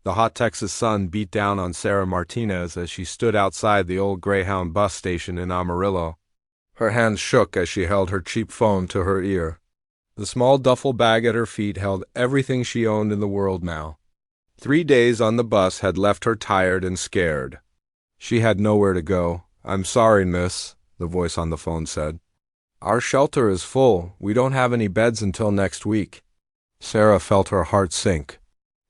The hot Texas sun beat down on Sarah Martinez as she stood outside the old Greyhound bus station in Amarillo. Her hands shook as she held her cheap phone to her ear. The small duffel bag at her feet held everything she owned in the world now. 3 days on the bus had left her tired and scared. She had nowhere to go. "I'm sorry, miss," the voice on the phone said. "Our shelter is full. We don't have any beds until next week." Sarah felt her heart sink.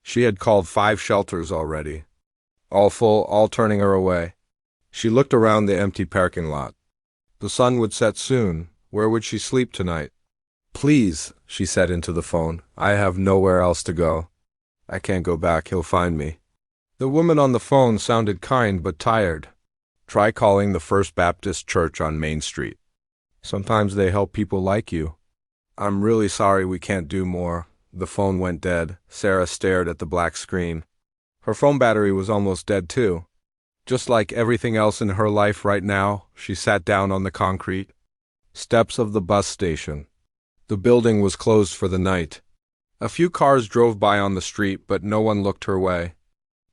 She had called 5 shelters already. All full, all turning her away. She looked around the empty parking lot. The sun would set soon. Where would she sleep tonight? "Please," she said into the phone, "I have nowhere else to go. I can't go back. He'll find me." The woman on the phone sounded kind but tired. "Try calling the First Baptist Church on Main Street. Sometimes they help people like you." "I'm really sorry we can't do more." The phone went dead. Sarah stared at the black screen. Her phone battery was almost dead too. Just like everything else in her life right now, she sat down on the concrete steps of the bus station. The building was closed for the night. A few cars drove by on the street, but no one looked her way.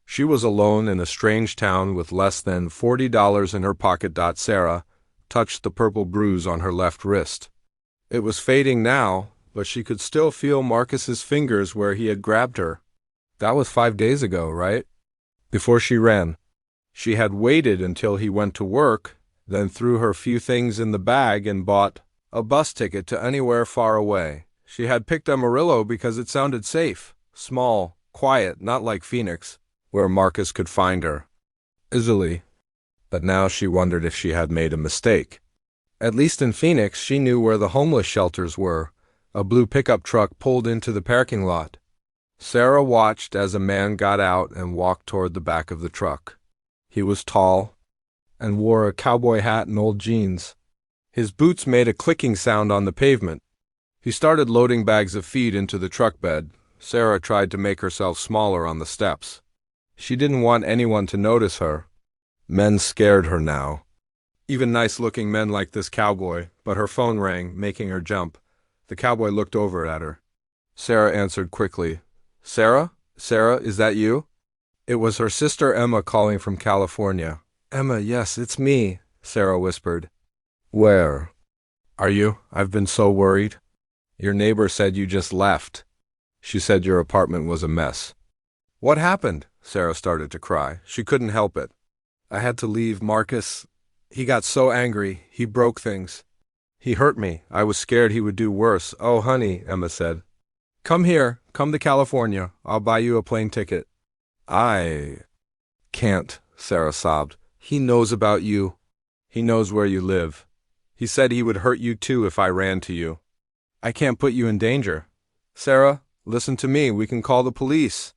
She was alone in a strange town with less than $40 in her pocket. Sarah touched the purple bruise on her left wrist. It was fading now, but she could still feel Marcus's fingers where he had grabbed her. That was 5 days ago, right? Before she ran. She had waited until he went to work, then threw her few things in the bag and bought a bus ticket to anywhere far away. She had picked Amarillo because it sounded safe, small, quiet, not like Phoenix, where Marcus could find her easily. But now she wondered if she had made a mistake. At least in Phoenix, she knew where the homeless shelters were. A blue pickup truck pulled into the parking lot. Sarah watched as a man got out and walked toward the back of the truck. He was tall and wore a cowboy hat and old jeans. His boots made a clicking sound on the pavement. He started loading bags of feed into the truck bed. Sarah tried to make herself smaller on the steps. She didn't want anyone to notice her. Men scared her now. Even nice-looking men like this cowboy, but her phone rang, making her jump. The cowboy looked over at her. Sarah answered quickly. "Sarah? Sarah, is that you?" It was her sister Emma calling from California. "Emma, yes, it's me," Sarah whispered. "Where are you? I've been so worried. Your neighbor said you just left. She said your apartment was a mess." "What happened?" Sarah started to cry. She couldn't help it. "I had to leave. Marcus, he got so angry. He broke things. He hurt me. I was scared he would do worse." "Oh, honey," Emma said. "Come here. Come to California. I'll buy you a plane ticket." "I can't," Sarah sobbed. "He knows about you. He knows where you live. He said he would hurt you too if I ran to you. I can't put you in danger." "Sarah, listen to me. We can call the police."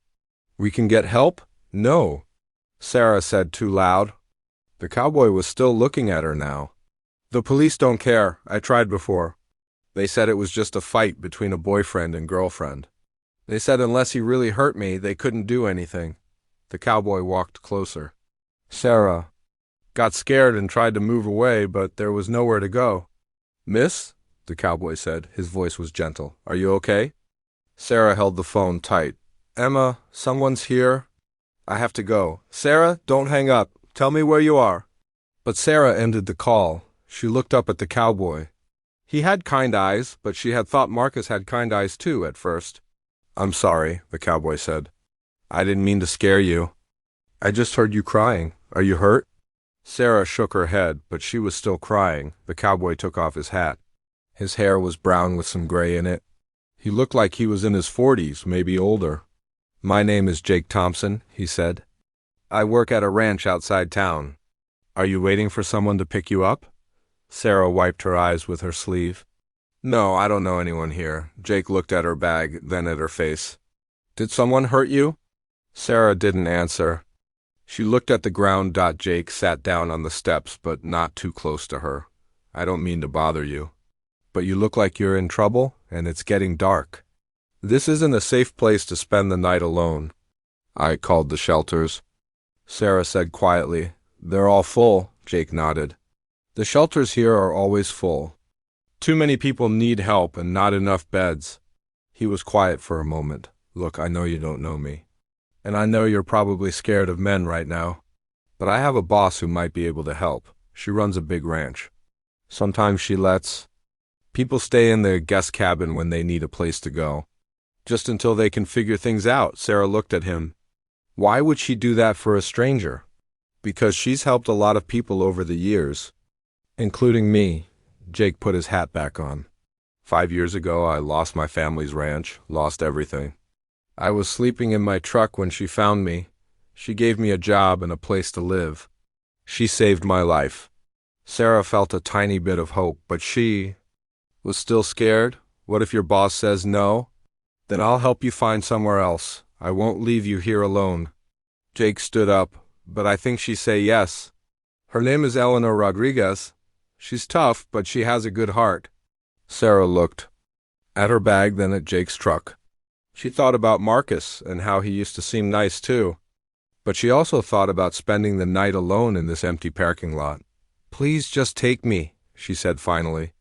"We can get help?" "No," Sarah said too loud. The cowboy was still looking at her now. "The police don't care. I tried before. They said it was just a fight between a boyfriend and girlfriend. They said unless he really hurt me, they couldn't do anything." The cowboy walked closer. Sarah got scared and tried to move away, but there was nowhere to go. "Miss?" the cowboy said. His voice was gentle. "Are you okay?" Sarah held the phone tight. "Emma, someone's here. I have to go." "Sarah, don't hang up. Tell me where you are." But Sarah ended the call. She looked up at the cowboy. He had kind eyes, but she had thought Marcus had kind eyes too at first. "I'm sorry," the cowboy said. "I didn't mean to scare you. I just heard you crying. Are you hurt?" Sarah shook her head, but she was still crying. The cowboy took off his hat. His hair was brown with some gray in it. He looked like he was in his 40s, maybe older. "My name is Jake Thompson," he said. "I work at a ranch outside town. Are you waiting for someone to pick you up?" Sarah wiped her eyes with her sleeve. "No, I don't know anyone here." Jake looked at her bag, then at her face. "Did someone hurt you?" Sarah didn't answer. She looked at the ground. Jake sat down on the steps, but not too close to her. "I don't mean to bother you, but you look like you're in trouble, and it's getting dark. This isn't a safe place to spend the night alone." "I called the shelters," Sarah said quietly. "They're all full," Jake nodded. "The shelters here are always full. Too many people need help and not enough beds." He was quiet for a moment. "Look, I know you don't know me. And I know you're probably scared of men right now. But I have a boss who might be able to help. She runs a big ranch. Sometimes she lets people stay in their guest cabin when they need a place to go. Just until they can figure things out. Sarah looked at him. Why would she do that for a stranger? Because she's helped a lot of people over the years, including me. Jake put his hat back on. 5 years ago, I lost my family's ranch, lost everything. I was sleeping in my truck when she found me. She gave me a job and a place to live. She saved my life. Sarah felt a tiny bit of hope, but she was still scared. What if your boss says no? Then I'll help you find somewhere else. I won't leave you here alone. Jake stood up, but I think she'd say yes. Her name is Eleanor Rodriguez. She's tough, but she has a good heart. Sarah looked at her bag, then at Jake's truck. She thought about Marcus and how he used to seem nice too. But she also thought about spending the night alone in this empty parking lot. Please just take me, she said finally.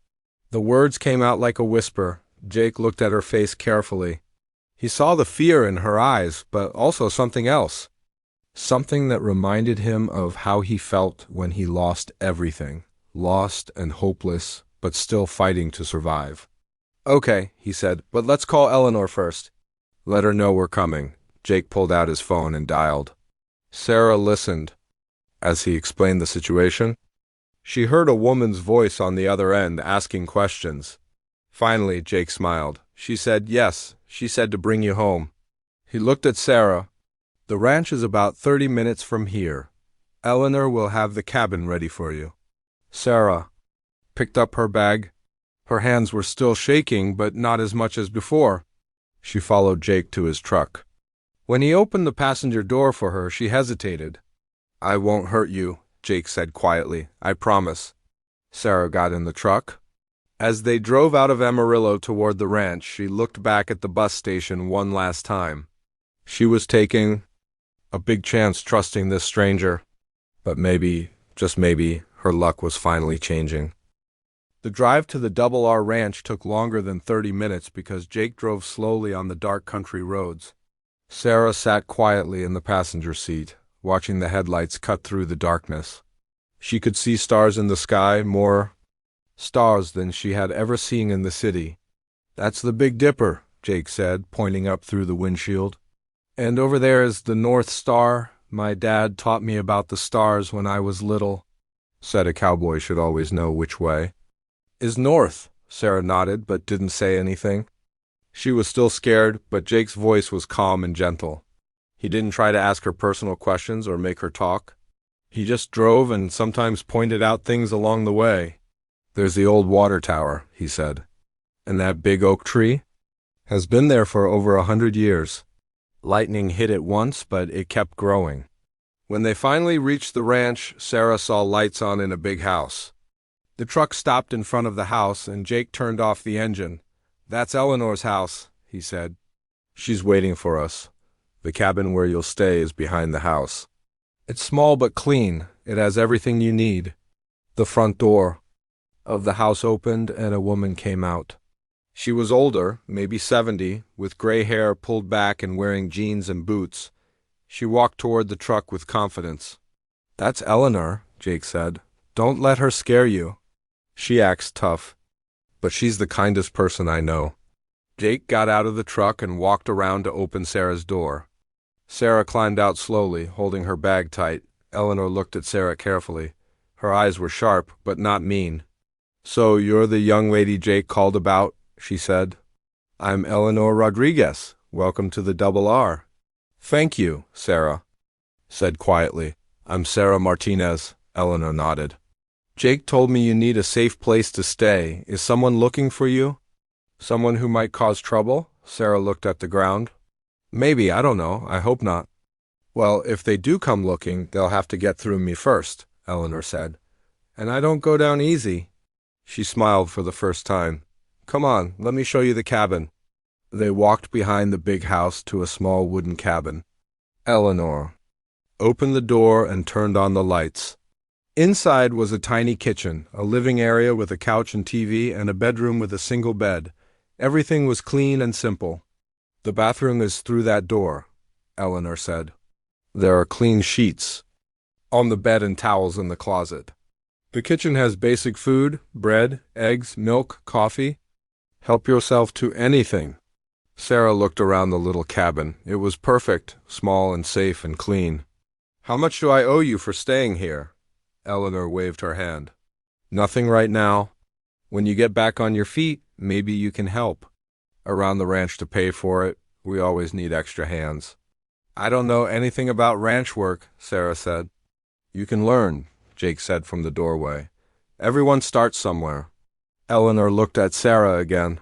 The words came out like a whisper. Jake looked at her face carefully. He saw the fear in her eyes, but also something else. Something that reminded him of how he felt when he lost everything. Lost and hopeless, but still fighting to survive. Okay, he said, but let's call Eleanor first. Let her know we're coming. Jake pulled out his phone and dialed. Sarah listened. As he explained the situation, she heard a woman's voice on the other end asking questions. Finally, Jake smiled. She said, yes, she said to bring you home. He looked at Sarah. The ranch is about 30 minutes from here. Eleanor will have the cabin ready for you. Sarah picked up her bag. Her hands were still shaking, but not as much as before. She followed Jake to his truck. When he opened the passenger door for her, she hesitated. I won't hurt you, Jake said quietly. I promise. Sarah got in the truck. As they drove out of Amarillo toward the ranch, she looked back at the bus station one last time. She was taking a big chance trusting this stranger. But maybe, just maybe, her luck was finally changing. The drive to the Double R Ranch took longer than 30 minutes because Jake drove slowly on the dark country roads. Sarah sat quietly in the passenger seat, watching the headlights cut through the darkness. She could see stars in the sky, more stars than she had ever seen in the city. That's the Big Dipper, Jake said, pointing up through the windshield. And over there is the North Star. My dad taught me about the stars when I was little. Said a cowboy should always know which way is north. Sarah nodded, but didn't say anything. She was still scared, but Jake's voice was calm and gentle. He didn't try to ask her personal questions or make her talk. He just drove and sometimes pointed out things along the way. There's the old water tower, he said. And that big oak tree has been there for over 100 years. Lightning hit it once, but it kept growing. When they finally reached the ranch, Sarah saw lights on in a big house. The truck stopped in front of the house, and Jake turned off the engine. That's Eleanor's house, he said. She's waiting for us. The cabin where you'll stay is behind the house. It's small but clean. It has everything you need. The front door of the house opened, and a woman came out. She was older, maybe 70, with gray hair pulled back and wearing jeans and boots. She walked toward the truck with confidence. That's Eleanor, Jake said. Don't let her scare you. She acts tough, but she's the kindest person I know. Jake got out of the truck and walked around to open Sarah's door. Sarah climbed out slowly, holding her bag tight. Eleanor looked at Sarah carefully. Her eyes were sharp, but not mean. So you're the young lady Jake called about, she said. I'm Eleanor Rodriguez. Welcome to the Double R. Thank you, Sarah said quietly. I'm Sarah Martinez. Eleanor nodded. Jake told me you need a safe place to stay. Is someone looking for you? Someone who might cause trouble? Sarah looked at the ground. Maybe, I don't know. I hope not. Well, if they do come looking, they'll have to get through me first, Eleanor said. And I don't go down easy. She smiled for the first time. Come on, let me show you the cabin. They walked behind the big house to a small wooden cabin. Eleanor opened the door and turned on the lights. Inside was a tiny kitchen, a living area with a couch and TV, and a bedroom with a single bed. Everything was clean and simple. The bathroom is through that door. Eleanor said. There are clean sheets on the bed and towels in the closet. The kitchen has basic food, bread, eggs, milk, coffee. Help yourself to anything. Sarah looked around the little cabin. It was perfect, small and safe and clean. How much do I owe you for staying here? Eleanor waved her hand. Nothing right now. When you get back on your feet, maybe you can help. Around the ranch to pay for it, we always need extra hands. I don't know anything about ranch work, Sarah said. You can learn, Jake said from the doorway. Everyone starts somewhere. Eleanor looked at Sarah again.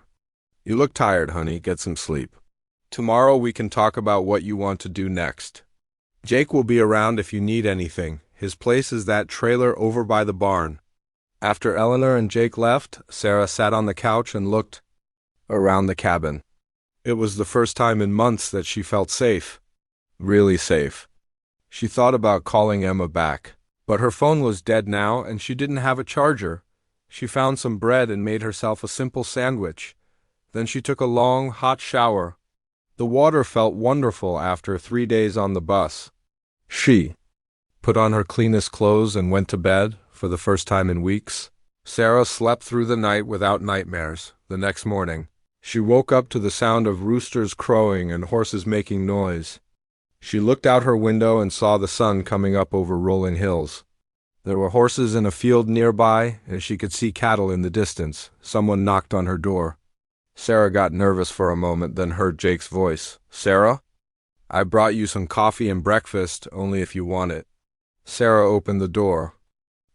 You look tired, honey. Get some sleep. Tomorrow we can talk about what you want to do next. Jake will be around if you need anything. His place is that trailer over by the barn. After Eleanor and Jake left, Sarah sat on the couch and looked around the cabin. It was the first time in months that she felt safe. Really safe. She thought about calling Emma back, but her phone was dead now and she didn't have a charger. She found some bread and made herself a simple sandwich. Then she took a long, hot shower. The water felt wonderful after 3 days on the bus. She put on her cleanest clothes and went to bed for the first time in weeks. Sarah slept through the night without nightmares. The next morning, she woke up to the sound of roosters crowing and horses making noise. She looked out her window and saw the sun coming up over rolling hills. There were horses in a field nearby, and she could see cattle in the distance. Someone knocked on her door. Sarah got nervous for a moment, then heard Jake's voice. Sarah? I brought you some coffee and breakfast, only if you want it. Sarah opened the door.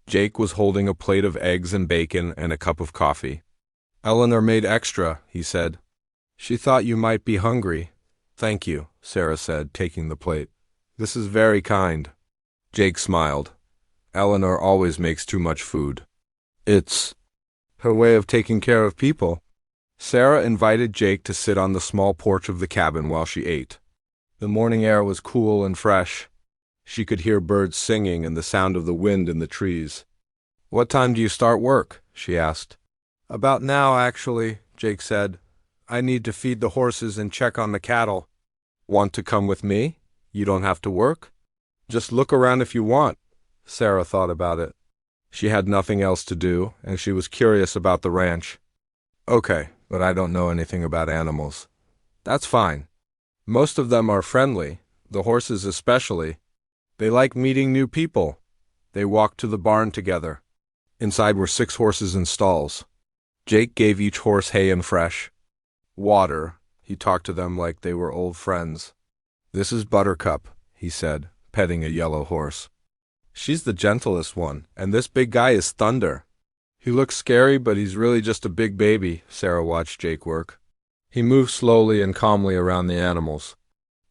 Jake was holding a plate of eggs and bacon and a cup of coffee. Eleanor made extra, he said. She thought you might be hungry. Thank you, Sarah said, taking the plate. This is very kind. Jake smiled. Eleanor always makes too much food. It's her way of taking care of people. Sarah invited Jake to sit on the small porch of the cabin while she ate. The morning air was cool and fresh. She could hear birds singing and the sound of the wind in the trees. What time do you start work? She asked. About now, actually, Jake said. I need to feed the horses and check on the cattle. Want to come with me? You don't have to work. Just look around if you want. Sarah thought about it. She had nothing else to do, and she was curious about the ranch. Okay, but I don't know anything about animals. That's fine. Most of them are friendly, the horses especially. They like meeting new people. They walked to the barn together. Inside were 6 horses in stalls. Jake gave each horse hay and fresh water. He talked to them like they were old friends. This is Buttercup, he said, petting a yellow horse. She's the gentlest one, and this big guy is Thunder. He looks scary, but he's really just a big baby. Sarah watched Jake work. He moved slowly and calmly around the animals.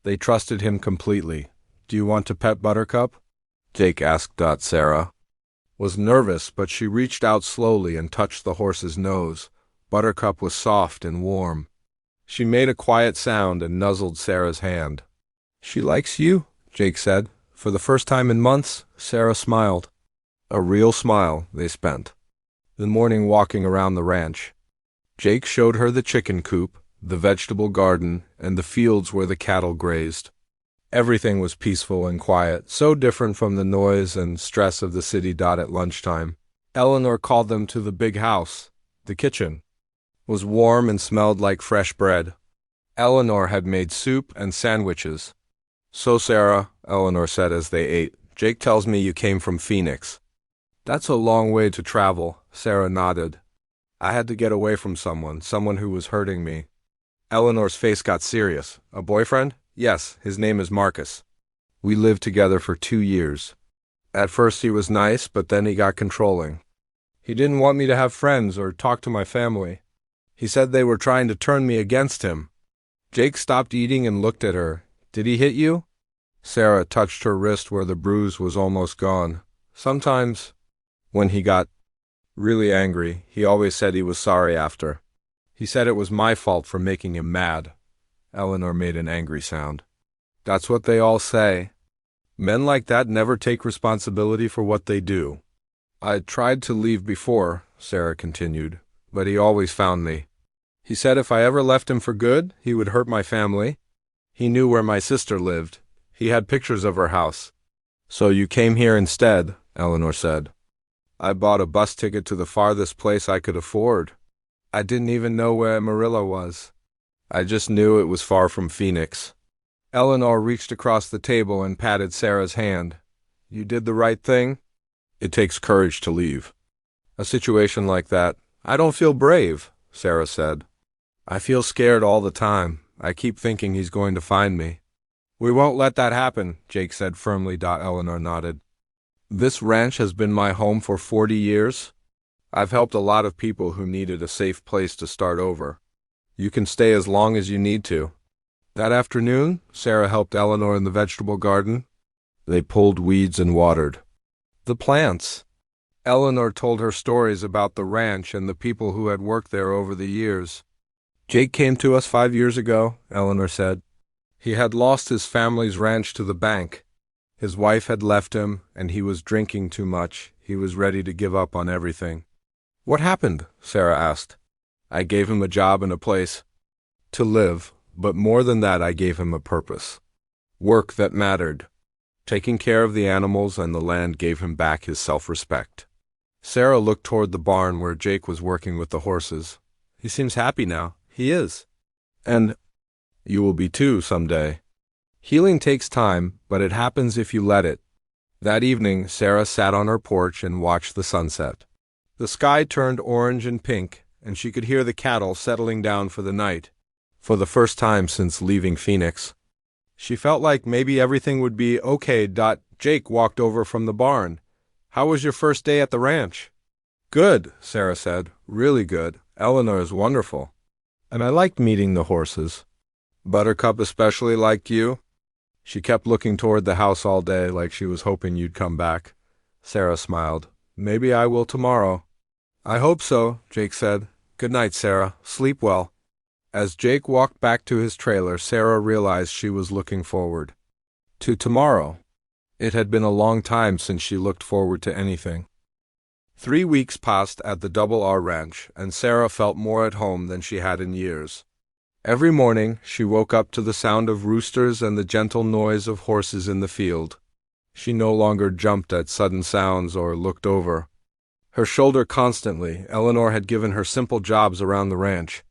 They trusted him completely. Do you want to pet Buttercup? Jake asked. Sarah was nervous, but she reached out slowly and touched the horse's nose. Buttercup was soft and warm. She made a quiet sound and nuzzled Sarah's hand. She likes you, Jake said. For the first time in months, Sarah smiled. A real smile they spent. The morning walking around the ranch. Jake showed her the chicken coop, the vegetable garden, and the fields where the cattle grazed. Everything was peaceful and quiet, so different from the noise and stress of the city. At lunchtime, Eleanor called them to the big house. The kitchen was warm and smelled like fresh bread. Eleanor had made soup and sandwiches. So Sarah, Eleanor said as they ate, Jake tells me you came from Phoenix. That's a long way to travel, Sarah nodded. I had to get away from someone who was hurting me. Eleanor's face got serious. A boyfriend? Yes, his name is Marcus. We lived together for 2 years. At first he was nice, but then he got controlling. He didn't want me to have friends or talk to my family. He said they were trying to turn me against him. Jake stopped eating and looked at her. Did he hit you? Sarah touched her wrist where the bruise was almost gone. Sometimes, when he got really angry, he always said he was sorry after. He said it was my fault for making him mad. Eleanor made an angry sound. That's what they all say. Men like that never take responsibility for what they do. I tried to leave before, Sarah continued, but he always found me. He said if I ever left him for good, he would hurt my family. He knew where my sister lived. He had pictures of her house. So you came here instead, Eleanor said. I bought a bus ticket to the farthest place I could afford. I didn't even know where Amarillo was. I just knew it was far from Phoenix. Eleanor reached across the table and patted Sarah's hand. You did the right thing? It takes courage to leave. A situation like that. I don't feel brave, Sarah said. I feel scared all the time. I keep thinking he's going to find me. We won't let that happen, Jake said firmly. Eleanor nodded. This ranch has been my home for 40 years. I've helped a lot of people who needed a safe place to start over. You can stay as long as you need to. That afternoon, Sarah helped Eleanor in the vegetable garden. They pulled weeds and watered the plants. Eleanor told her stories about the ranch and the people who had worked there over the years. Jake came to us 5 years ago, Eleanor said. He had lost his family's ranch to the bank. His wife had left him, and he was drinking too much. He was ready to give up on everything. What happened? Sarah asked. I gave him a job and a place to live, but more than that, I gave him a purpose. Work that mattered. Taking care of the animals and the land gave him back his self-respect. Sarah looked toward the barn where Jake was working with the horses. He seems happy now. He is. And you will be too someday. Healing takes time, but it happens if you let it. That evening, Sarah sat on her porch and watched the sunset. The sky turned orange and pink, and she could hear the cattle settling down for the night. For the first time since leaving Phoenix, she felt like maybe everything would be okay. Jake walked over from the barn. How was your first day at the ranch? Good, Sarah said. Really good. Eleanor is wonderful. And I liked meeting the horses. Buttercup especially liked you. She kept looking toward the house all day like she was hoping you'd come back. Sarah smiled. Maybe I will tomorrow. I hope so, Jake said. Good night, Sarah. Sleep well. As Jake walked back to his trailer, Sarah realized she was looking forward to tomorrow. It had been a long time since she looked forward to anything. 3 weeks passed at the Double R Ranch, and Sarah felt more at home than she had in years. Every morning, she woke up to the sound of roosters and the gentle noise of horses in the field. She no longer jumped at sudden sounds or looked over her shoulder constantly. Eleanor had given her simple jobs around the ranch.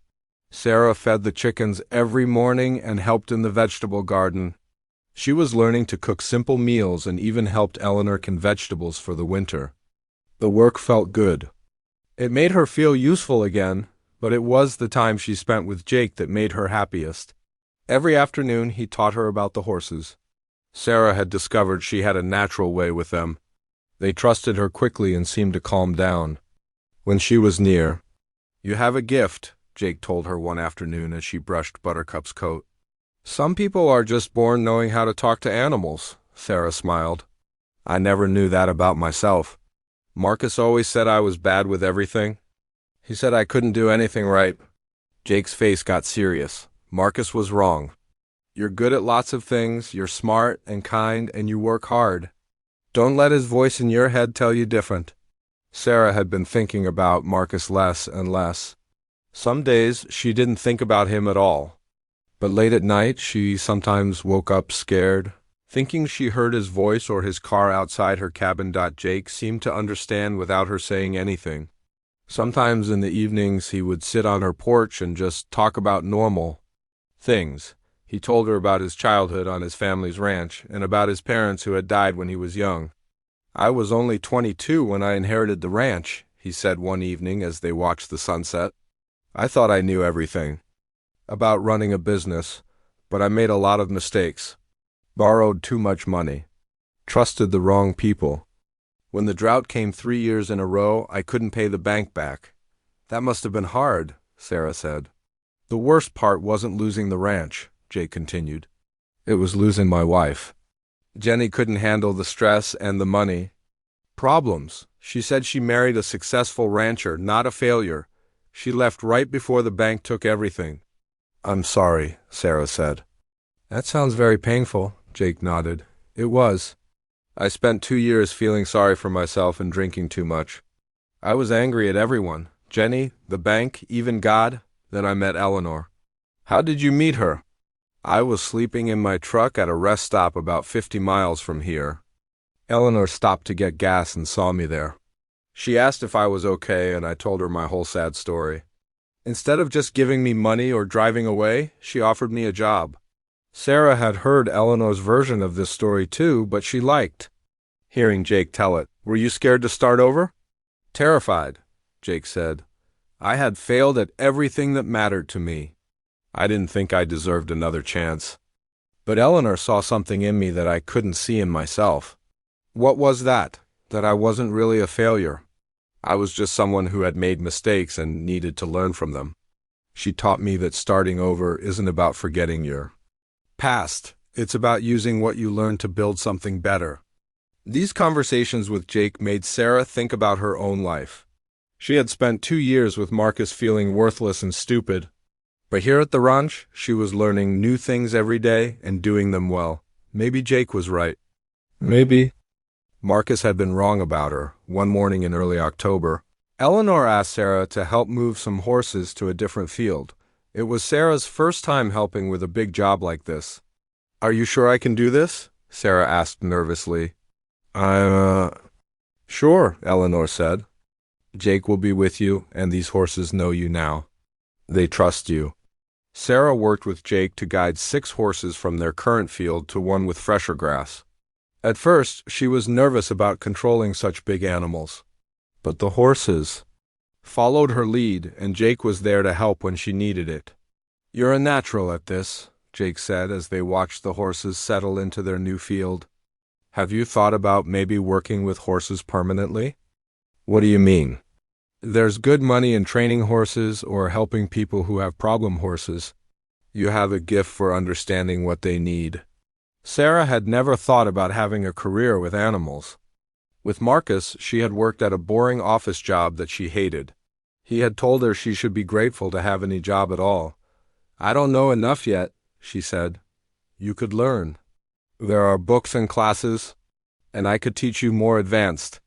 Sarah fed the chickens every morning and helped in the vegetable garden. She was learning to cook simple meals and even helped Eleanor can vegetables for the winter. The work felt good. It made her feel useful again, but it was the time she spent with Jake that made her happiest. Every afternoon he taught her about the horses. Sarah had discovered she had a natural way with them. They trusted her quickly and seemed to calm down when she was near. You have a gift, Jake told her one afternoon as she brushed Buttercup's coat. Some people are just born knowing how to talk to animals, Sarah smiled. I never knew that about myself. Marcus always said I was bad with everything. He said I couldn't do anything right. Jake's face got serious. Marcus was wrong. You're good at lots of things, you're smart and kind, and you work hard. Don't let his voice in your head tell you different. Sarah had been thinking about Marcus less and less. Some days she didn't think about him at all. But late at night she sometimes woke up scared, thinking she heard his voice or his car outside her cabin. Jake seemed to understand without her saying anything. Sometimes in the evenings he would sit on her porch and just talk about normal things. He told her about his childhood on his family's ranch and about his parents who had died when he was young. I was only 22 when I inherited the ranch, he said one evening as they watched the sunset. I thought I knew everything about running a business, but I made a lot of mistakes. Borrowed too much money. Trusted the wrong people. When the drought came 3 years in a row, I couldn't pay the bank back. That must have been hard, Sarah said. The worst part wasn't losing the ranch, Jake continued. It was losing my wife. Jenny couldn't handle the stress and the money problems. She said she married a successful rancher, not a failure. She left right before the bank took everything. I'm sorry, Sarah said. That sounds very painful, Jake nodded. It was. I spent 2 years feeling sorry for myself and drinking too much. I was angry at everyone, Jenny, the bank, even God. Then I met Eleanor. How did you meet her? I was sleeping in my truck at a rest stop about 50 miles from here. Eleanor stopped to get gas and saw me there. She asked if I was okay, and I told her my whole sad story. Instead of just giving me money or driving away, she offered me a job. Sarah had heard Eleanor's version of this story too, but she liked hearing Jake tell it. Were you scared to start over? Terrified, Jake said. I had failed at everything that mattered to me. I didn't think I deserved another chance. But Eleanor saw something in me that I couldn't see in myself. What was that? That I wasn't really a failure. I was just someone who had made mistakes and needed to learn from them. She taught me that starting over isn't about forgetting your past. It's about using what you learned to build something better. These conversations with Jake made Sarah think about her own life. She had spent 2 years with Marcus feeling worthless and stupid. But here at the ranch, she was learning new things every day and doing them well. Maybe Jake was right. Maybe Marcus had been wrong about her. One morning in early October, Eleanor asked Sarah to help move some horses to a different field. It was Sarah's first time helping with a big job like this. Are you sure I can do this? Sarah asked nervously. Sure, Eleanor said. Jake will be with you, and these horses know you now. They trust you. Sarah worked with Jake to guide 6 horses from their current field to one with fresher grass. At first, she was nervous about controlling such big animals. But the horses followed her lead, and Jake was there to help when she needed it. You're a natural at this, Jake said as they watched the horses settle into their new field. Have you thought about maybe working with horses permanently? What do you mean? There's good money in training horses or helping people who have problem horses. You have a gift for understanding what they need. Sarah had never thought about having a career with animals. With Marcus, she had worked at a boring office job that she hated. He had told her she should be grateful to have any job at all. I don't know enough yet, she said. You could learn. There are books and classes, and I could teach you more advanced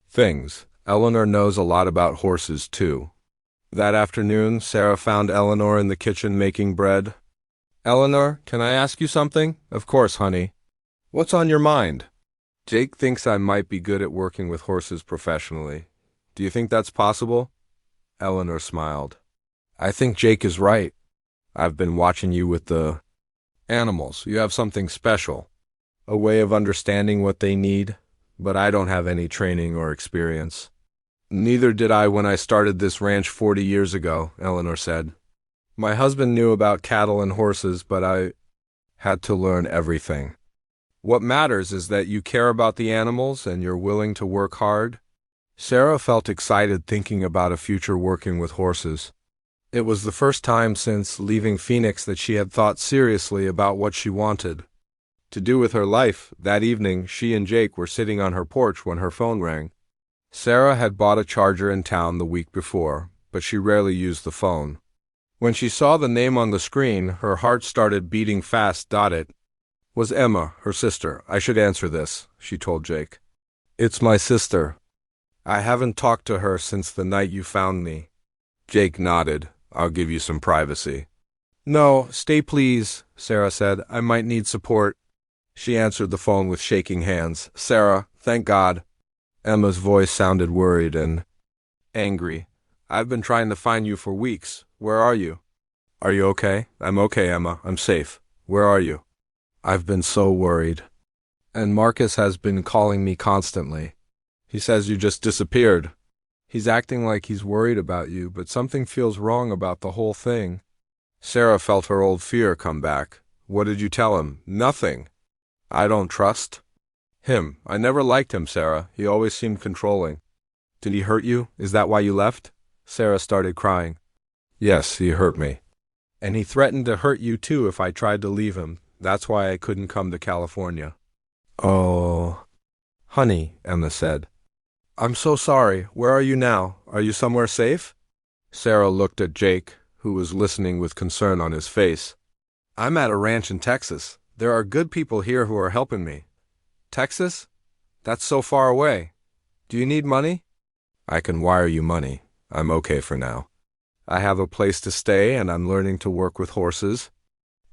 things. Eleanor knows a lot about horses, too. That afternoon, Sarah found Eleanor in the kitchen making bread. Eleanor, can I ask you something? Of course, honey. What's on your mind? Jake thinks I might be good at working with horses professionally. Do you think that's possible? Eleanor smiled. I think Jake is right. I've been watching you with the animals. You have something special. A way of understanding what they need, but I don't have any training or experience. Neither did I when I started this ranch 40 years ago, Eleanor said. My husband knew about cattle and horses, but I had to learn everything. What matters is that you care about the animals and you're willing to work hard. Sarah felt excited thinking about a future working with horses. It was the first time since leaving Phoenix that she had thought seriously about what she wanted to do with her life. That evening, she and Jake were sitting on her porch when her phone rang. Sarah had bought a charger in town the week before, but she rarely used the phone. When she saw the name on the screen, her heart started beating fast. It was Emma, her sister. I should answer this, she told Jake. It's my sister. I haven't talked to her since the night you found me. Jake nodded. I'll give you some privacy. No, stay please, Sarah said. I might need support. She answered the phone with shaking hands. Sarah, thank God. Emma's voice sounded worried and angry. I've been trying to find you for weeks. Where are you? Are you okay? I'm okay, Emma. I'm safe. Where are you? I've been so worried. And Marcus has been calling me constantly. He says you just disappeared. He's acting like he's worried about you, but something feels wrong about the whole thing. Sarah felt her old fear come back. What did you tell him? Nothing. I don't trust him. I never liked him, Sarah. He always seemed controlling. Did he hurt you? Is that why you left? Sarah started crying. Yes, he hurt me. And he threatened to hurt you too if I tried to leave him. That's why I couldn't come to California. Oh, honey, Emma said. I'm so sorry. Where are you now? Are you somewhere safe? Sarah looked at Jake, who was listening with concern on his face. I'm at a ranch in Texas. There are good people here who are helping me. Texas? That's so far away. Do you need money? I can wire you money. I'm okay for now. I have a place to stay and I'm learning to work with horses.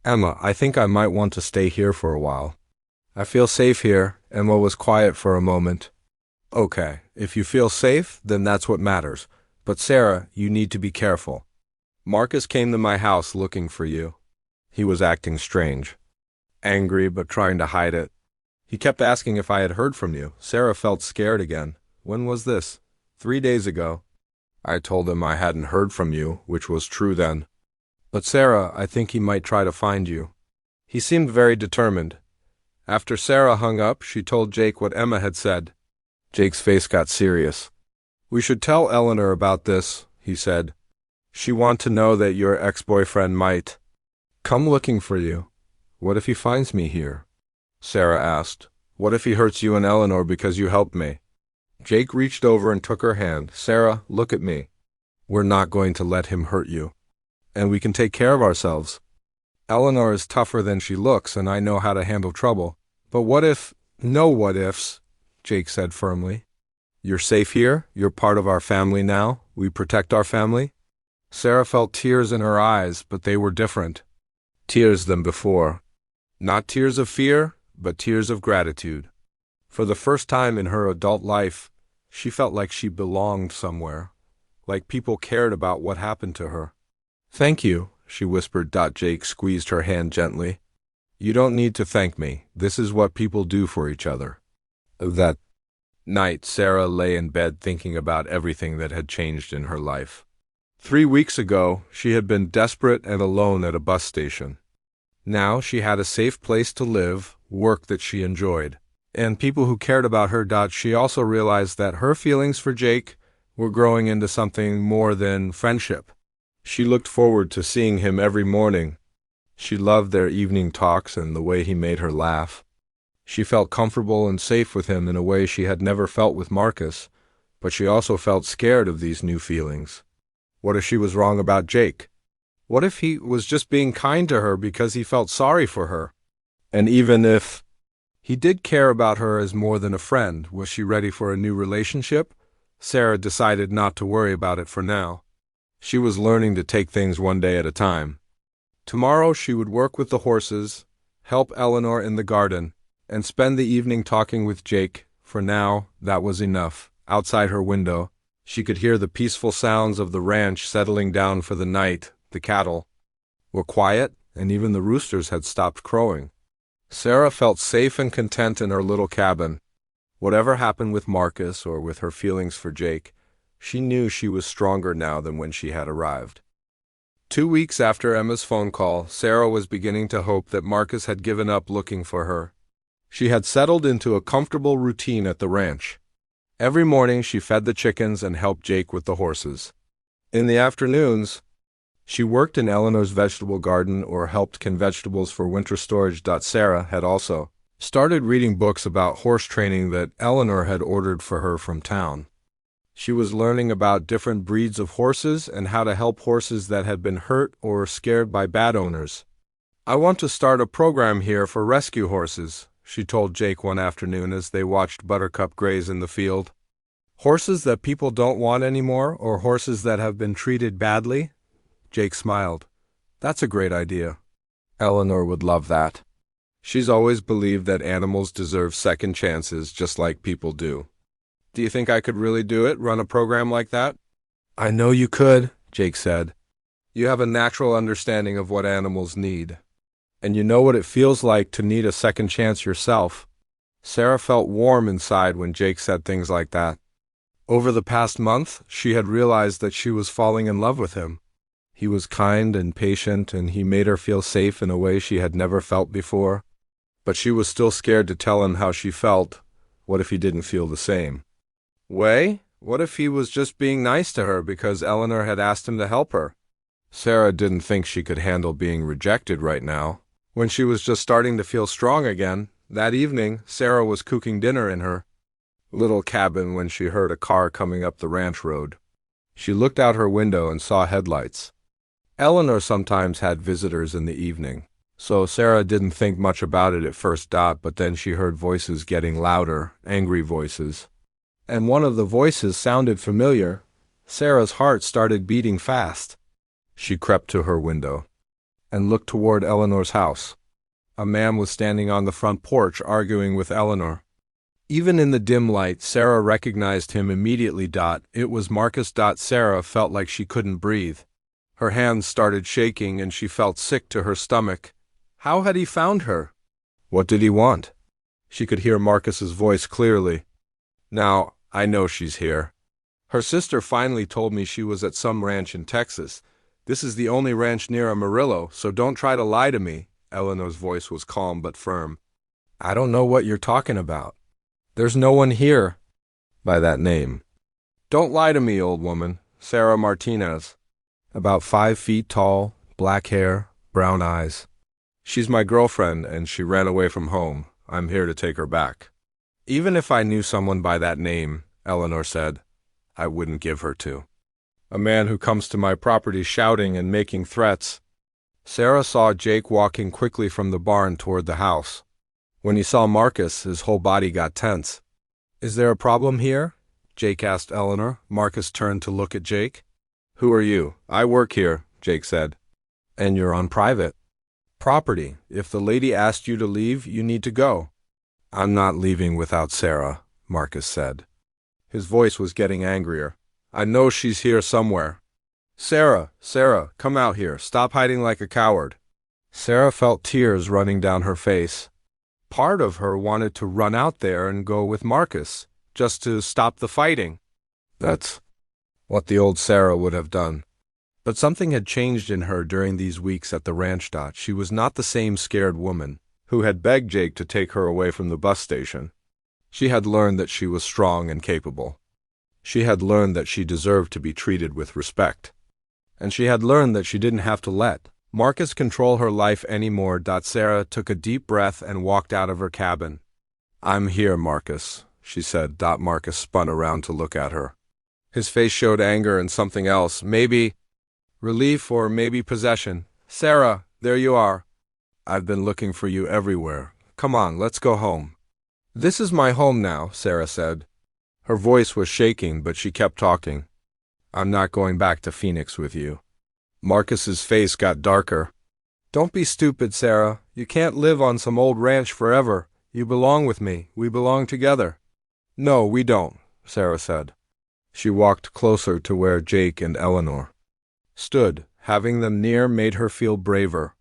Emma, I think I might want to stay here for a while. I feel safe here. Emma was quiet for a moment. Okay, if you feel safe, then that's what matters. But Sarah, you need to be careful. Marcus came to my house looking for you. He was acting strange. Angry, but trying to hide it. He kept asking if I had heard from you. Sarah felt scared again. When was this? 3 days ago. I told him I hadn't heard from you, which was true then. But Sarah, I think he might try to find you. He seemed very determined. After Sarah hung up, she told Jake what Emma had said. Jake's face got serious. We should tell Eleanor about this, he said. She wants to know that your ex-boyfriend might come looking for you. What if he finds me here? Sarah asked. What if he hurts you and Eleanor because you helped me? Jake reached over and took her hand. Sarah, look at me. We're not going to let him hurt you. And we can take care of ourselves. Eleanor is tougher than she looks, and I know how to handle trouble. But what if— No what ifs, Jake said firmly. You're safe here. You're part of our family now. We protect our family. Sarah felt tears in her eyes, but they were different. Tears than before. Not tears of fear, but tears of gratitude. For the first time in her adult life, she felt like she belonged somewhere, like people cared about what happened to her. Thank you, she whispered. Jake squeezed her hand gently. You don't need to thank me. This is what people do for each other. That night, Sarah lay in bed thinking about everything that had changed in her life. 3 weeks ago, she had been desperate and alone at a bus station. Now she had a safe place to live, work that she enjoyed, and people who cared about her. She also realized that her feelings for Jake were growing into something more than friendship. She looked forward to seeing him every morning. She loved their evening talks and the way he made her laugh. She felt comfortable and safe with him in a way she had never felt with Marcus, but she also felt scared of these new feelings. What if she was wrong about Jake? What if he was just being kind to her because he felt sorry for her? And even if he did care about her as more than a friend, was she ready for a new relationship? Sarah decided not to worry about it for now. She was learning to take things one day at a time. Tomorrow she would work with the horses, help Eleanor in the garden, and spend the evening talking with Jake. For now, that was enough. Outside her window, she could hear the peaceful sounds of the ranch settling down for the night. The cattle were quiet, and even the roosters had stopped crowing. Sarah felt safe and content in her little cabin. Whatever happened with Marcus or with her feelings for Jake, she knew she was stronger now than when she had arrived. 2 weeks after Emma's phone call, Sarah was beginning to hope that Marcus had given up looking for her. She had settled into a comfortable routine at the ranch. Every morning she fed the chickens and helped Jake with the horses. In the afternoons, she worked in Eleanor's vegetable garden or helped can vegetables for winter storage. Sarah had also started reading books about horse training that Eleanor had ordered for her from town. She was learning about different breeds of horses and how to help horses that had been hurt or scared by bad owners. I want to start a program here for rescue horses, she told Jake one afternoon as they watched Buttercup graze in the field. Horses that people don't want anymore, or horses that have been treated badly? Jake smiled. That's a great idea. Eleanor would love that. She's always believed that animals deserve second chances just like people do. Do you think I could really do it, run a program like that? I know you could, Jake said. You have a natural understanding of what animals need. And you know what it feels like to need a second chance yourself. Sarah felt warm inside when Jake said things like that. Over the past month, she had realized that she was falling in love with him. He was kind and patient, and he made her feel safe in a way she had never felt before. But she was still scared to tell him how she felt. What if he didn't feel the same? What if he was just being nice to her because Eleanor had asked him to help her? Sarah didn't think she could handle being rejected right now. When she was just starting to feel strong again, that evening, Sarah was cooking dinner in her little cabin when she heard a car coming up the ranch road. She looked out her window and saw headlights. Eleanor sometimes had visitors in the evening, so Sarah didn't think much about it at first. But then she heard voices getting louder, angry voices. And one of the voices sounded familiar. Sarah's heart started beating fast. She crept to her window. and looked toward Eleanor's house. A man was standing on the front porch arguing with Eleanor. Even in the dim light, Sarah recognized him immediately. It was Marcus. Sarah felt like she couldn't breathe. Her hands started shaking and she felt sick to her stomach. How had he found her? What did he want? She could hear Marcus's voice clearly. Now, I know she's here. Her sister finally told me she was at some ranch in Texas. This is the only ranch near Amarillo, so don't try to lie to me. Eleanor's voice was calm but firm. I don't know what you're talking about. There's no one here by that name. Don't lie to me, old woman. Sarah Martinez. About 5 feet tall, black hair, brown eyes. She's my girlfriend and she ran away from home. I'm here to take her back. Even if I knew someone by that name, Eleanor said, I wouldn't give her to. A man who comes to my property shouting and making threats. Sarah saw Jake walking quickly from the barn toward the house. When he saw Marcus, his whole body got tense. Is there a problem here? Jake asked Eleanor. Marcus turned to look at Jake. Who are you? I work here, Jake said. And you're on private property. If the lady asked you to leave, you need to go. I'm not leaving without Sarah, Marcus said. His voice was getting angrier. I know she's here somewhere. Sarah, come out here. Stop hiding like a coward. Sarah felt tears running down her face. Part of her wanted to run out there and go with Marcus, just to stop the fighting. That's what the old Sarah would have done. But something had changed in her during these weeks at the ranch. She was not the same scared woman who had begged Jake to take her away from the bus station. She had learned that she was strong and capable. She had learned that she deserved to be treated with respect. And she had learned that she didn't have to let Marcus control her life anymore. Sarah took a deep breath and walked out of her cabin. I'm here, Marcus, she said. Marcus spun around to look at her. His face showed anger and something else, maybe relief or maybe possession. Sarah, there you are. I've been looking for you everywhere. Come on, let's go home. This is my home now, Sarah said. Her voice was shaking, but she kept talking. I'm not going back to Phoenix with you. Marcus's face got darker. Don't be stupid, Sarah. You can't live on some old ranch forever. You belong with me. We belong together. No, we don't, Sarah said. She walked closer to where Jake and Eleanor stood. Having them near made her feel braver.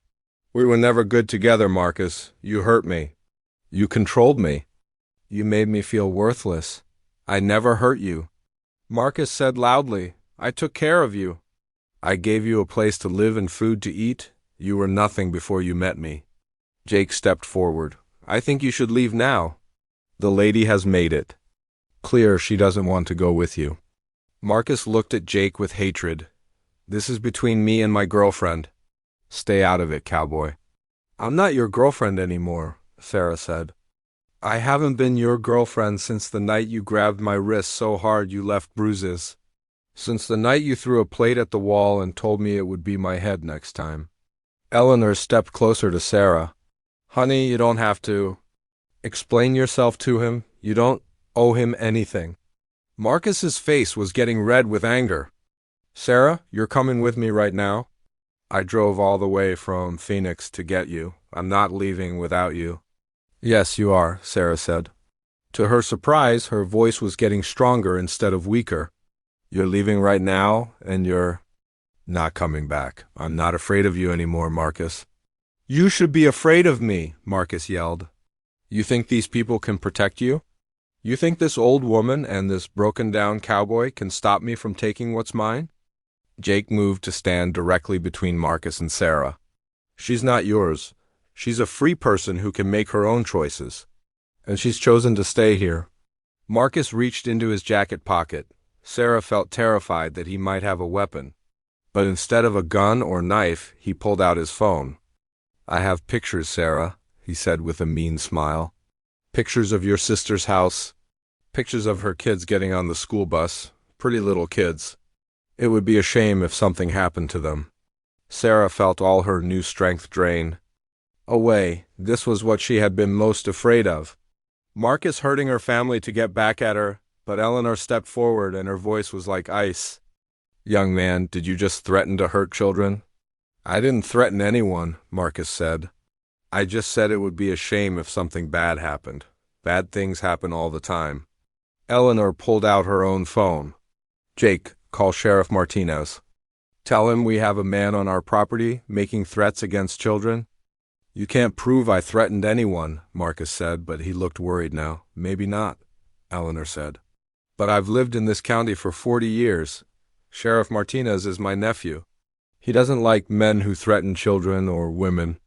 We were never good together, Marcus. You hurt me. You controlled me. You made me feel worthless. I never hurt you. Marcus said loudly, I took care of you. I gave you a place to live and food to eat. You were nothing before you met me. Jake stepped forward. I think you should leave now. The lady has made it clear she doesn't want to go with you. Marcus looked at Jake with hatred. This is between me and my girlfriend. Stay out of it, cowboy. I'm not your girlfriend anymore, Sarah said. I haven't been your girlfriend since the night you grabbed my wrist so hard you left bruises. Since the night you threw a plate at the wall and told me it would be my head next time. Eleanor stepped closer to Sarah. Honey, you don't have to explain yourself to him. You don't owe him anything. Marcus's face was getting red with anger. Sarah, you're coming with me right now? I drove all the way from Phoenix to get you. I'm not leaving without you. Yes, you are, Sarah said. To her surprise, her voice was getting stronger instead of weaker. You're leaving right now, and you're not coming back. I'm not afraid of you anymore, Marcus. You should be afraid of me, Marcus yelled. You think these people can protect you? You think this old woman and this broken-down cowboy can stop me from taking what's mine? Jake moved to stand directly between Marcus and Sarah. She's not yours. She's a free person who can make her own choices. And she's chosen to stay here. Marcus reached into his jacket pocket. Sarah felt terrified that he might have a weapon. But instead of a gun or knife, he pulled out his phone. I have pictures, Sarah, he said with a mean smile. Pictures of your sister's house. Pictures of her kids getting on the school bus. Pretty little kids. It would be a shame if something happened to them. Sarah felt all her new strength drain away. This was what she had been most afraid of. Marcus hurting her family to get back at her, but Eleanor stepped forward and her voice was like ice. Young man, did you just threaten to hurt children? I didn't threaten anyone, Marcus said. I just said it would be a shame if something bad happened. Bad things happen all the time. Eleanor pulled out her own phone. Jake, call Sheriff Martinez. Tell him we have a man on our property making threats against children. You can't prove I threatened anyone, Marcus said, but he looked worried now. Maybe not, Eleanor said. But I've lived in this county for 40 years. Sheriff Martinez is my nephew. He doesn't like men who threaten children or women.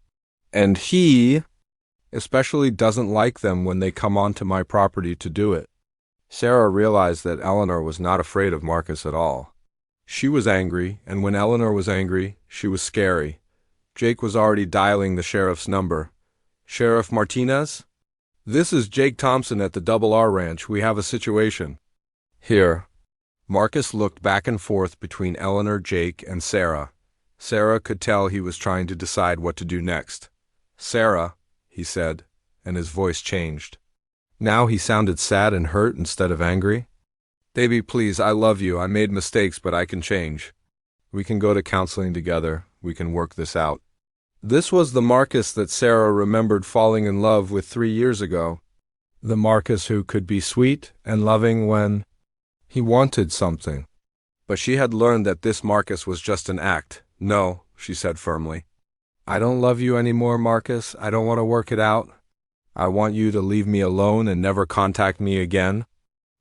And he especially doesn't like them when they come onto my property to do it. Sarah realized that Eleanor was not afraid of Marcus at all. She was angry, and when Eleanor was angry, she was scary. Jake was already dialing the sheriff's number. Sheriff Martinez? This is Jake Thompson at the Double R Ranch. We have a situation. Here. Marcus looked back and forth between Eleanor, Jake, and Sarah. Sarah could tell he was trying to decide what to do next. Sarah, he said, and his voice changed. Now he sounded sad and hurt instead of angry. Baby, please, I love you. I made mistakes, but I can change. We can go to counseling together. We can work this out. This was the Marcus that Sarah remembered falling in love with 3 years ago. The Marcus who could be sweet and loving when he wanted something. But she had learned that this Marcus was just an act. No, she said firmly. I don't love you anymore, Marcus. I don't want to work it out. I want you to leave me alone and never contact me again.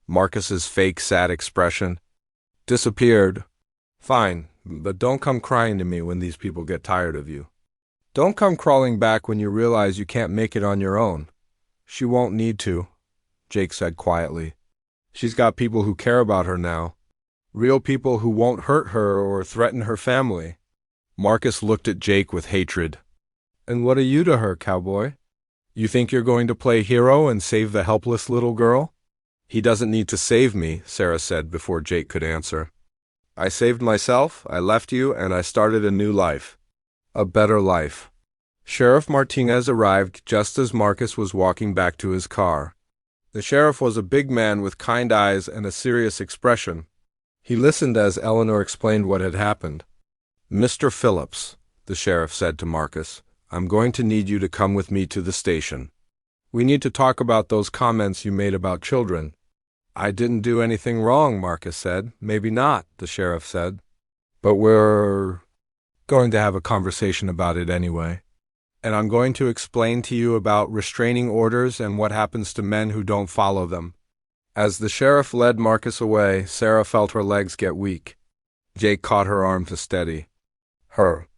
Marcus's fake sad expression disappeared. Fine, but don't come crying to me when these people get tired of you. Don't come crawling back when you realize you can't make it on your own. She won't need to, Jake said quietly. She's got people who care about her now. Real people who won't hurt her or threaten her family. Marcus looked at Jake with hatred. And what are you to her, Cowboy? You think you're going to play hero and save the helpless little girl? He doesn't need to save me, Sarah said before Jake could answer. I saved myself, I left you, and I started a new life. A better life. Sheriff Martinez arrived just as Marcus was walking back to his car. The sheriff was a big man with kind eyes and a serious expression. He listened as Eleanor explained what had happened. Mr. Phillips, the sheriff said to Marcus, I'm going to need you to come with me to the station. We need to talk about those comments you made about children. I didn't do anything wrong, Marcus said. Maybe not, the sheriff said. But we're going to have a conversation about it anyway. And I'm going to explain to you about restraining orders and what happens to men who don't follow them. As the sheriff led Marcus away, Sarah felt her legs get weak. Jake caught her arm to steady her.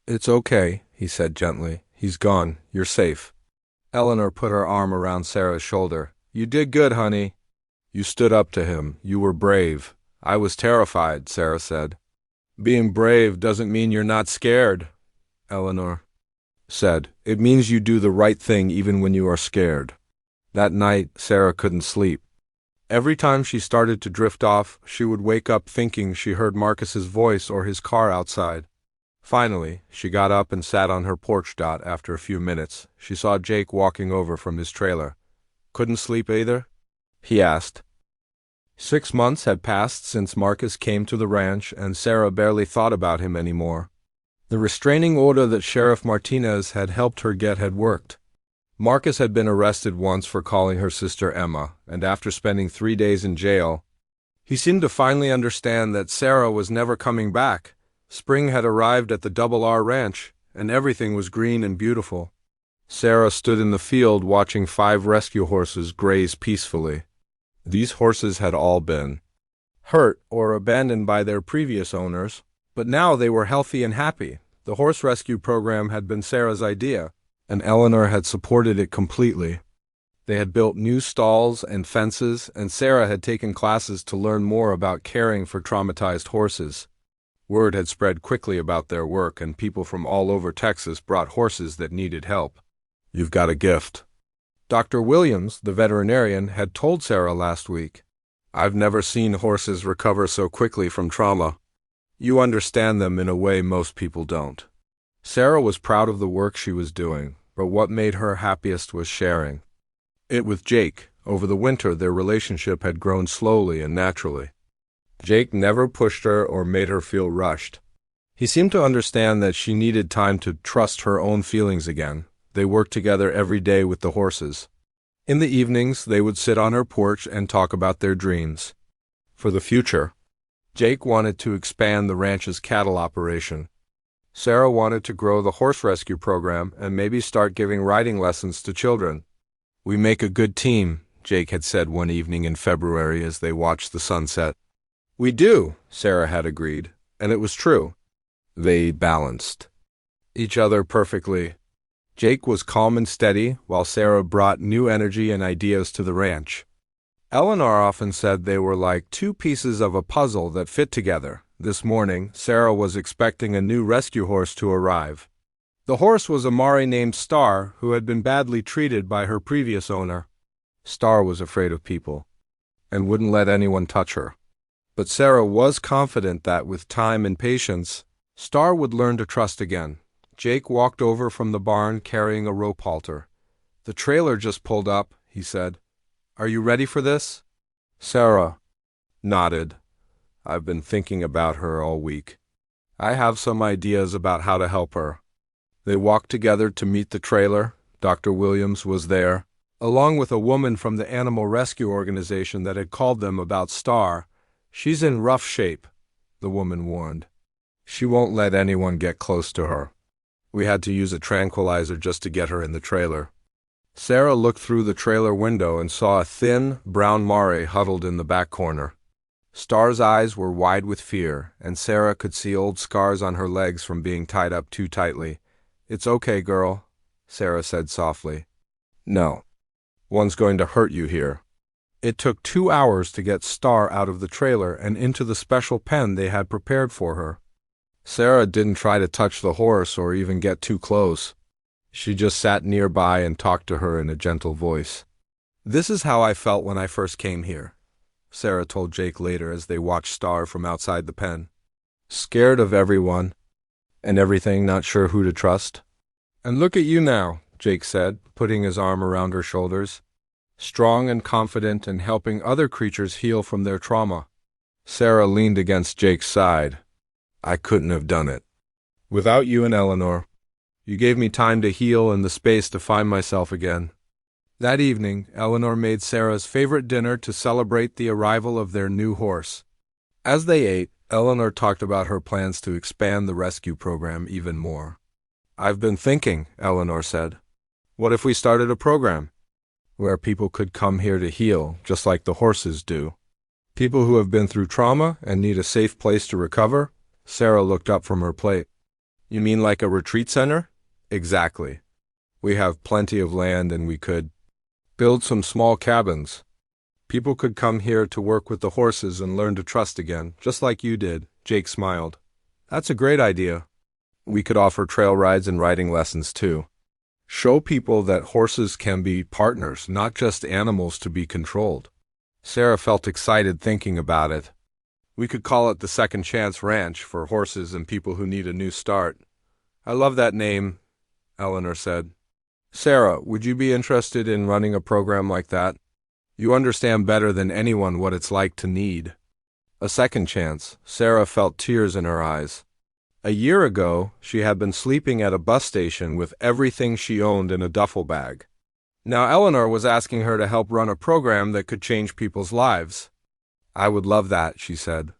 It's okay, he said gently. He's gone. You're safe. Eleanor put her arm around Sarah's shoulder. You did good, honey. You stood up to him. You were brave. I was terrified, Sarah said. Being brave doesn't mean you're not scared, Eleanor said. It means you do the right thing even when you are scared. That night, Sarah couldn't sleep. Every time she started to drift off, she would wake up thinking she heard Marcus's voice or his car outside. Finally, she got up and sat on her porch. After a few minutes, she saw Jake walking over from his trailer. Couldn't sleep either? He asked. 6 months had passed since Marcus came to the ranch, and Sarah barely thought about him anymore. The restraining order that Sheriff Martinez had helped her get had worked. Marcus had been arrested once for calling her sister Emma, and after spending 3 days in jail, he seemed to finally understand that Sarah was never coming back. Spring had arrived at the Double R Ranch, and everything was green and beautiful. Sarah stood in the field watching 5 rescue horses graze peacefully. These horses had all been hurt or abandoned by their previous owners, but now they were healthy and happy. The horse rescue program had been Sarah's idea, and Eleanor had supported it completely. They had built new stalls and fences, and Sarah had taken classes to learn more about caring for traumatized horses. Word had spread quickly about their work, and people from all over Texas brought horses that needed help. You've got a gift. Dr. Williams, the veterinarian, had told Sarah last week. I've never seen horses recover so quickly from trauma. You understand them in a way most people don't. Sarah was proud of the work she was doing, but what made her happiest was sharing it with Jake. Over the winter, their relationship had grown slowly and naturally. Jake never pushed her or made her feel rushed. He seemed to understand that she needed time to trust her own feelings again. They worked together every day with the horses. In the evenings, they would sit on her porch and talk about their dreams. For the future, Jake wanted to expand the ranch's cattle operation. Sarah wanted to grow the horse rescue program and maybe start giving riding lessons to children. "We make a good team," Jake had said one evening in February as they watched the sunset. "We do," Sarah had agreed, and it was true. They balanced each other perfectly. Jake was calm and steady, while Sarah brought new energy and ideas to the ranch. Eleanor often said they were like two pieces of a puzzle that fit together. This morning, Sarah was expecting a new rescue horse to arrive. The horse was a Mari named Star, who had been badly treated by her previous owner. Star was afraid of people and wouldn't let anyone touch her. But Sarah was confident that with time and patience, Star would learn to trust again. Jake walked over from the barn carrying a rope halter. "The trailer just pulled up," he said. "Are you ready for this?" Sarah nodded. "I've been thinking about her all week. I have some ideas about how to help her." They walked together to meet the trailer. Dr. Williams was there, along with a woman from the animal rescue organization that had called them about Star. "She's in rough shape," the woman warned. "She won't let anyone get close to her. We had to use a tranquilizer just to get her in the trailer." Sarah looked through the trailer window and saw a thin, brown Mari huddled in the back corner. Star's eyes were wide with fear, and Sarah could see old scars on her legs from being tied up too tightly. "It's okay, girl," Sarah said softly. "No. One's going to hurt you here." It took 2 hours to get Star out of the trailer and into the special pen they had prepared for her. Sarah didn't try to touch the horse or even get too close. She just sat nearby and talked to her in a gentle voice. "This is how I felt when I first came here," Sarah told Jake later as they watched Star from outside the pen. "Scared of everyone and everything, not sure who to trust." "And look at you now," Jake said, putting his arm around her shoulders. "Strong and confident and helping other creatures heal from their trauma." Sarah leaned against Jake's side. "I couldn't have done it without you and Eleanor. You gave me time to heal and the space to find myself again." That evening, Eleanor made Sarah's favorite dinner to celebrate the arrival of their new horse. As they ate, Eleanor talked about her plans to expand the rescue program even more. "I've been thinking," Eleanor said. "What if we started a program where people could come here to heal, just like the horses do? People who have been through trauma and need a safe place to recover?" Sarah looked up from her plate. "You mean like a retreat center?" "Exactly. We have plenty of land and we could build some small cabins. People could come here to work with the horses and learn to trust again, just like you did." Jake smiled. "That's a great idea. We could offer trail rides and riding lessons too. Show people that horses can be partners, not just animals to be controlled." Sarah felt excited thinking about it. "We could call it the Second Chance Ranch for horses and people who need a new start." "I love that name," Eleanor said. "Sarah, would you be interested in running a program like that? You understand better than anyone what it's like to need a second chance." Sarah felt tears in her eyes. A year ago, she had been sleeping at a bus station with everything she owned in a duffel bag. Now Eleanor was asking her to help run a program that could change people's lives. "I would love that," she said.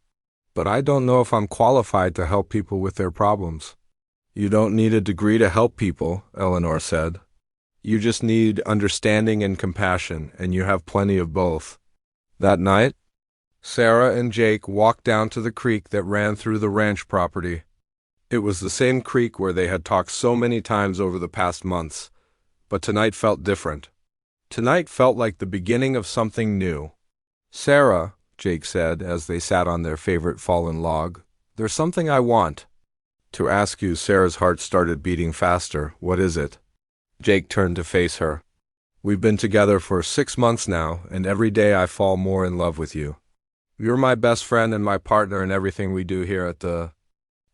"But I don't know if I'm qualified to help people with their problems." "You don't need a degree to help people," Eleanor said. "You just need understanding and compassion, and you have plenty of both." That night, Sarah and Jake walked down to the creek that ran through the ranch property. It was the same creek where they had talked so many times over the past months, but tonight felt different. Tonight felt like the beginning of something new. "Sarah," Jake said as they sat on their favorite fallen log, "there's something I want to ask you." Sarah's heart started beating faster. "What is it?" Jake turned to face her. "We've been together for 6 months now, and every day I fall more in love with you. You're my best friend and my partner in everything we do here at the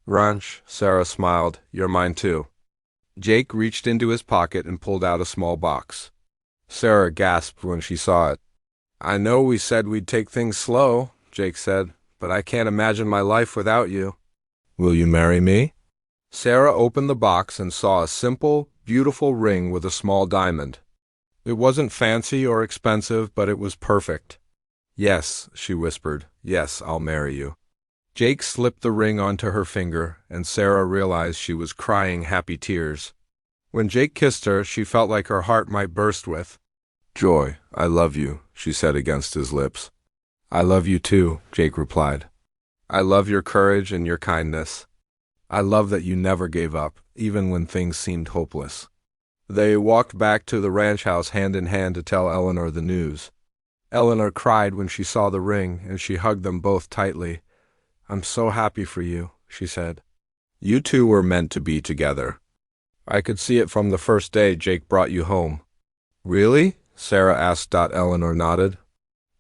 ranch." Sarah smiled. "You're mine too." Jake reached into his pocket and pulled out a small box. Sarah gasped when she saw it. "I know we said we'd take things slow," Jake said, "but I can't imagine my life without you." Will you marry me? Sarah opened the box and saw a simple, beautiful ring with a small diamond. It wasn't fancy or expensive, but it was perfect. Yes, she whispered. Yes, I'll marry you. Jake slipped the ring onto her finger, and Sarah realized she was crying happy tears. When Jake kissed her, she felt like her heart might burst with joy. I love you, she said against his lips. I love you too, Jake replied. I love your courage and your kindness. I love that you never gave up, even when things seemed hopeless. They walked back to the ranch house hand in hand to tell Eleanor the news. Eleanor cried when she saw the ring, and she hugged them both tightly. I'm so happy for you, she said. You two were meant to be together. I could see it from the first day Jake brought you home. Really? Sarah asked. Eleanor nodded.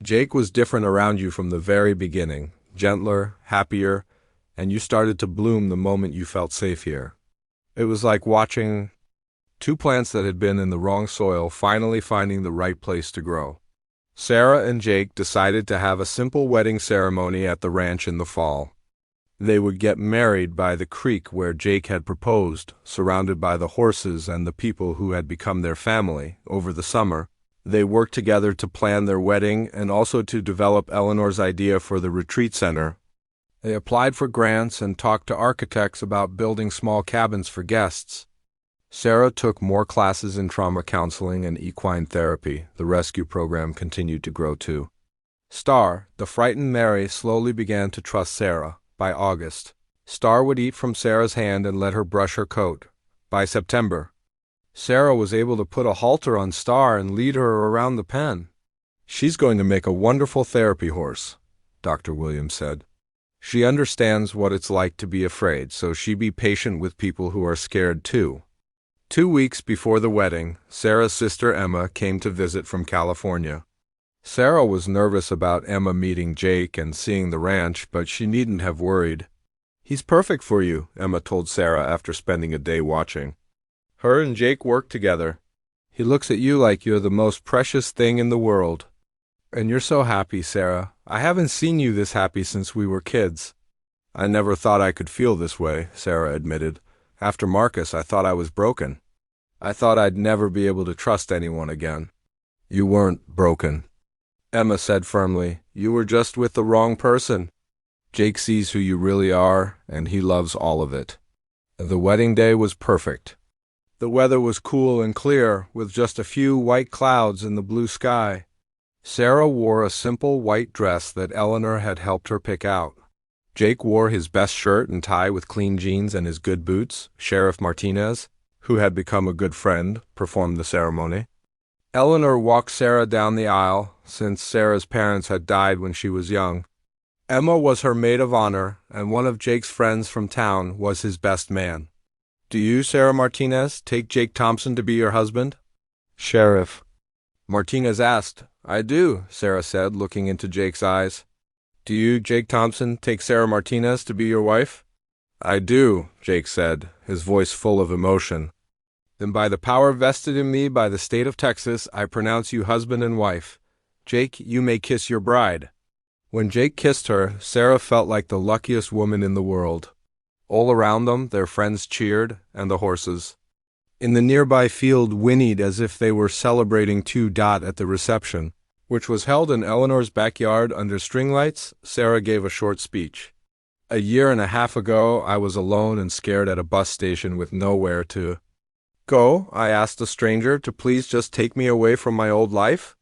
Jake was different around you from the very beginning, gentler, happier, and you started to bloom the moment you felt safe here. It was like watching two plants that had been in the wrong soil finally finding the right place to grow. Sarah and Jake decided to have a simple wedding ceremony at the ranch in the fall. They would get married by the creek where Jake had proposed, surrounded by the horses and the people who had become their family. Over the summer, they worked together to plan their wedding and also to develop Eleanor's idea for the retreat center. They applied for grants and talked to architects about building small cabins for guests. Sarah took more classes in trauma counseling and equine therapy. The rescue program continued to grow too. Star, the frightened Mary, slowly began to trust Sarah. By August, Star would eat from Sarah's hand and let her brush her coat. By September, Sarah was able to put a halter on Star and lead her around the pen. She's going to make a wonderful therapy horse, Dr. Williams said. She understands what it's like to be afraid, so she be patient with people who are scared too. 2 weeks before the wedding, Sarah's sister Emma came to visit from California. Sarah was nervous about Emma meeting Jake and seeing the ranch, but she needn't have worried. He's perfect for you, Emma told Sarah after spending a day watching. Her and Jake work together. He looks at you like you're the most precious thing in the world. And you're so happy, Sarah. I haven't seen you this happy since we were kids. I never thought I could feel this way, Sarah admitted. After Marcus, I thought I was broken. I thought I'd never be able to trust anyone again. You weren't broken, Emma said firmly. You were just with the wrong person. Jake sees who you really are, and he loves all of it. The wedding day was perfect. The weather was cool and clear, with just a few white clouds in the blue sky. Sarah wore a simple white dress that Eleanor had helped her pick out. Jake wore his best shirt and tie with clean jeans and his good boots. Sheriff Martinez, who had become a good friend, performed the ceremony. Eleanor walked Sarah down the aisle, since Sarah's parents had died when she was young. Emma was her maid of honor, and one of Jake's friends from town was his best man. Do you, Sarah Martinez, take Jake Thompson to be your husband? Sheriff Martinez asked. I do, Sarah said, looking into Jake's eyes. Do you, Jake Thompson, take Sarah Martinez to be your wife? I do, Jake said, his voice full of emotion. Then by the power vested in me by the state of Texas, I pronounce you husband and wife. Jake, you may kiss your bride. When Jake kissed her, Sarah felt like the luckiest woman in the world. All around them, their friends cheered, and the horses in the nearby field whinnied as if they were celebrating at the reception, which was held in Eleanor's backyard under string lights. Sarah gave a short speech. 1.5 years ago, I was alone and scared at a bus station with nowhere to go. I asked a stranger to please just take me away from my old life.